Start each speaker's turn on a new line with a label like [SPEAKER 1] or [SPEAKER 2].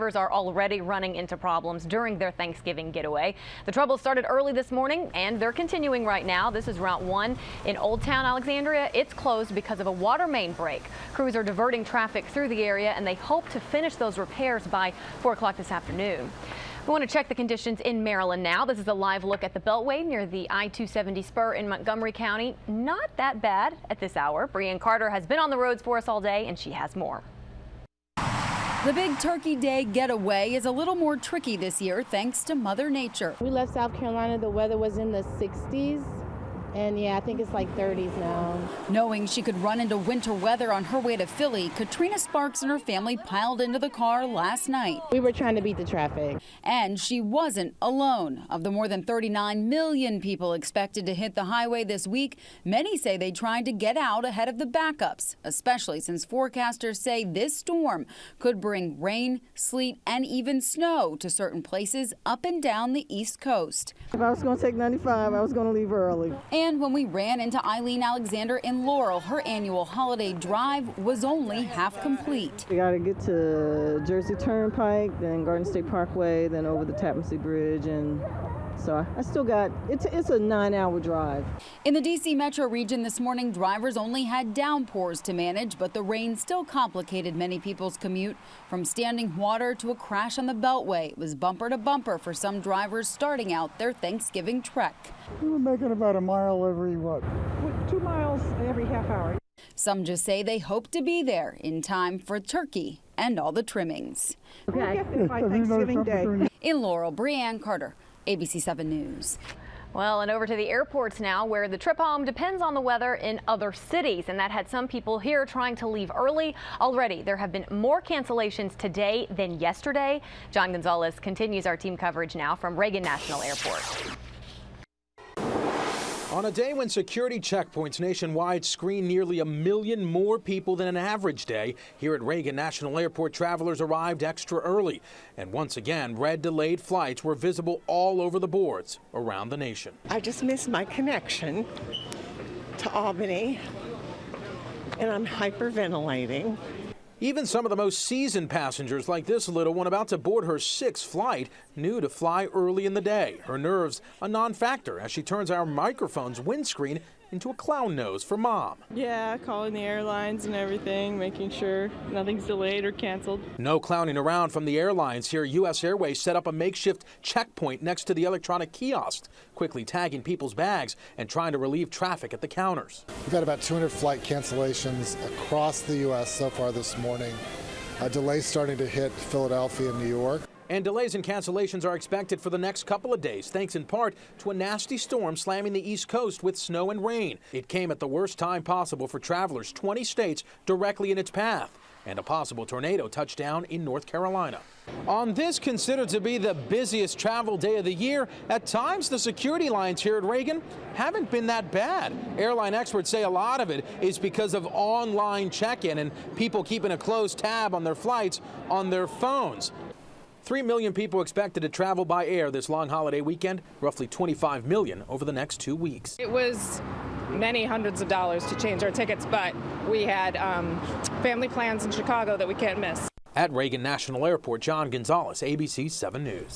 [SPEAKER 1] drivers are already running into problems during their Thanksgiving getaway. The trouble started early this morning and they're continuing right now. This is Route 1 in Old Town Alexandria. It's closed because of a water main break. Crews are diverting traffic through the area and they hope to finish those repairs by 4 o'clock this afternoon. We want to check the conditions in Maryland now. This is a live look at the Beltway near the I-270 spur in Montgomery County. Not that bad at this hour. Brianne Carter has been on the roads for us all day and she has more.
[SPEAKER 2] The big Turkey Day getaway is a little more tricky this year thanks to Mother Nature.
[SPEAKER 3] We left South Carolina, the weather was in the 60s. And yeah, I think it's like 30s now.
[SPEAKER 2] Knowing she could run into winter weather on her way to Philly, Katrina Sparks and her family piled into the car last night.
[SPEAKER 3] We were trying to beat the traffic.
[SPEAKER 2] And she wasn't alone. Of the more than 39 million people expected to hit the highway this week, many say they tried to get out ahead of the backups, especially since forecasters say this storm could bring rain, sleet, and even snow to certain places up and down the East Coast.
[SPEAKER 4] If I was going to take 95, I was going to leave early.
[SPEAKER 2] And when we ran into Eileen Alexander in Laurel, her annual holiday drive was only half complete.
[SPEAKER 4] We got to get to Jersey Turnpike, then Garden State Parkway, then over the Tappan Zee Bridge, and so I still got, it's a 9-hour drive.
[SPEAKER 2] In the D.C. metro region this morning, drivers only had downpours to manage, but the rain still complicated many people's commute. From standing water to a crash on the Beltway, it was bumper to bumper for some drivers starting out their Thanksgiving trek.
[SPEAKER 5] We were making about a mile every,
[SPEAKER 4] 2 miles every half hour.
[SPEAKER 2] Some just say they hope to be there in time for turkey and all the trimmings.
[SPEAKER 4] Okay. By Thanksgiving Day.
[SPEAKER 2] In Laurel, Brianne Carter, ABC 7 News.
[SPEAKER 1] Well, and over to the airports now, where the trip home depends on the weather in other cities, and that had some people here trying to leave early. Already, there have been more cancellations today than yesterday. John Gonzalez continues our team coverage now from Reagan National Airport.
[SPEAKER 6] On a day when security checkpoints nationwide screen nearly 1 million more people than an average day, here at Reagan National Airport, travelers arrived extra early. And once again, red delayed flights were visible all over the boards around the nation.
[SPEAKER 7] I just missed my connection to Albany, and I'm hyperventilating.
[SPEAKER 6] Even some of the most seasoned passengers, like this little one about to board her 6th flight, knew to fly early in the day. Her nerves a non-factor as she turns our microphone's windscreen into a clown nose for Mom.
[SPEAKER 8] Yeah, calling the airlines and everything, making sure nothing's delayed or canceled.
[SPEAKER 6] No clowning around from the airlines here. U.S. Airways set up a makeshift checkpoint next to the electronic kiosk, quickly tagging people's bags and trying to relieve traffic at the counters.
[SPEAKER 5] We've had about 200 flight cancellations across the U.S. so far this morning. Delays starting to hit Philadelphia and New York.
[SPEAKER 6] And delays and cancellations are expected for the next couple of days, thanks in part to a nasty storm slamming the East Coast with snow and rain. It came at the worst time possible for travelers, 20 states directly in its path, and a possible tornado touchdown in North Carolina. On this considered to be the busiest travel day of the year, at times the security lines here at Reagan haven't been that bad. Airline experts say a lot of it is because of online check-in and people keeping a close tab on their flights on their phones. 3 million people expected to travel by air this long holiday weekend, roughly 25 million over the next 2 weeks.
[SPEAKER 8] It was many hundreds of dollars to change our tickets, but we had family plans in Chicago that we can't miss.
[SPEAKER 6] At Reagan National Airport, John Gonzalez, ABC 7 News.